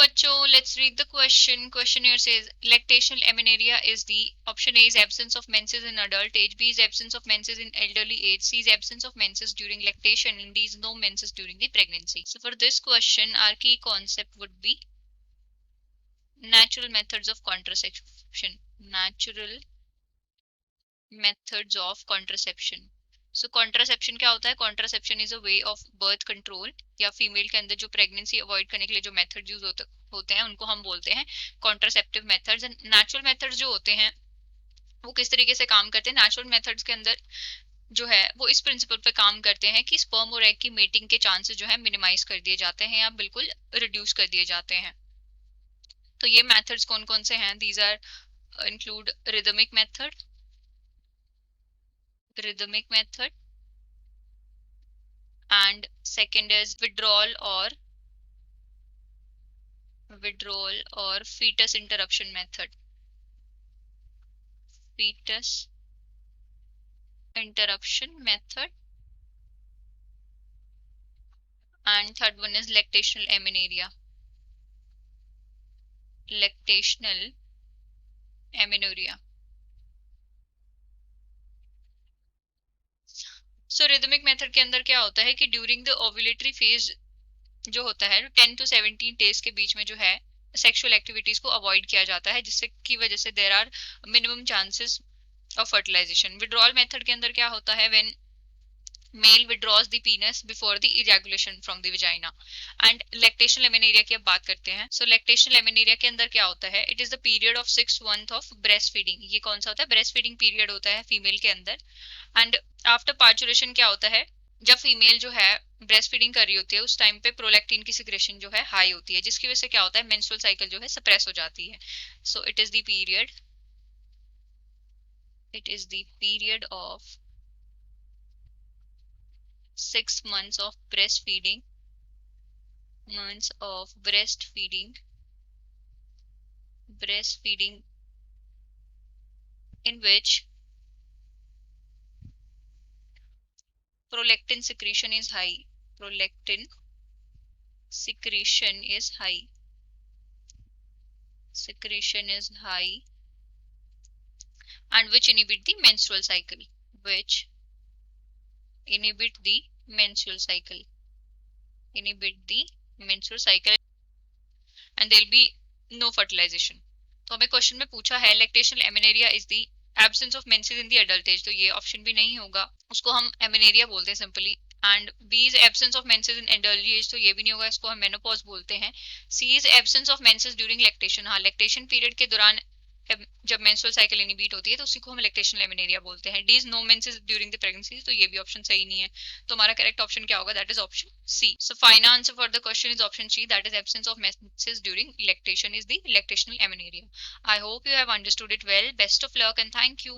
बच्चों, let's read the question. Question here says lactational amenorrhea is the option A is absence of menses in adult age, B is absence of menses in elderly age, C is absence of menses during lactation, and D is no menses during the pregnancy. So for this question, our key concept would be natural methods of contraception. Natural methods of contraception. So contraception क्या होता है? Contraception is a way of birth control, या female के अंदर जो pregnancy avoid करने के लिए जो मेथड यूज होते हैं उनको हम बोलते हैं contraceptive methods. And natural methods जो होते हैं वो किस तरीके से काम करते हैं? नेचुरल मेथड्स के अंदर जो है वो इस प्रिंसिपल पे काम करते हैं कि स्पर्म और एग की मेटिंग के चांसेस जो है मिनिमाइज कर दिए जाते हैं या बिल्कुल रिड्यूस कर दिए जाते हैं। तो ये मेथड्स कौन कौन से हैं? These are include rhythmic method, and second is withdrawal or fetus interruption method. Fetus interruption method. And third one is lactational amenorrhea. So rhythmic method के अंदर क्या होता है कि ड्यूरिंग द ओव्यूलेटरी फेज जो होता है 10 to 17 डेज के बीच में जो है सेक्सुअल एक्टिविटीज को अवॉइड किया जाता है, जिससे की वजह से there are minimum chances of fertilization. Withdrawal method के अंदर क्या होता है? When male withdraws the penis before the ejaculation from the vagina. And lactational amenorrhoea की अब बात करते हैं। सो लैक्टेशनल एमेनेरिया के अंदर क्या होता है? It is the period of 6 month of breast feeding. ये कौन सा होता है? ब्रेस्ट फीडिंग पीरियड होता है फीमेल के अंदर। एंड आफ्टर पार्चुलेशन क्या होता है? जब फीमेल जो है ब्रेस्ट फीडिंग कर रही होती है उस टाइम पे प्रोलैक्टिन की सिक्रेशन जो है हाई होती है, जिसकी वजह से क्या होता है? मेंस्ट्रुअल साइकिल जो है सप्रेस हो जाती है। So it is the period of 6 months of breastfeeding in which prolactin secretion is high. And which inhibit the menstrual cycle. And there'll be no fertilization. तो हमें क्वेश्चन में पूछा है lactational amenorrhoea is the absence of menses in the adult age, तो ये option भी नहीं होगा, उसको हम एमेनेरिया बोलते हैं simply. And B is absence of menses in adult age, तो ये भी नहीं होगा, इसको हम मेनोपॉज बोलते हैं। C is absence of menses during lactation. हाँ, लैक्टेशन पीरियड के दौरान जब मेंस्ट्रुअल साइकिल इनहिबिट होती है तो उसी को हम लैक्टेशनल एमेनेरिया बोलते हैं। D is no menses during the pregnancy, तो ये भी ऑप्शन सही नहीं है। तो हमारा करेक्ट ऑप्शन क्या होगा? That is option C. So final answer for the question is option C, that is absence of menses during lactation is the lactational amenorrhoea. I hope you have understood it well. Best of luck and thank you.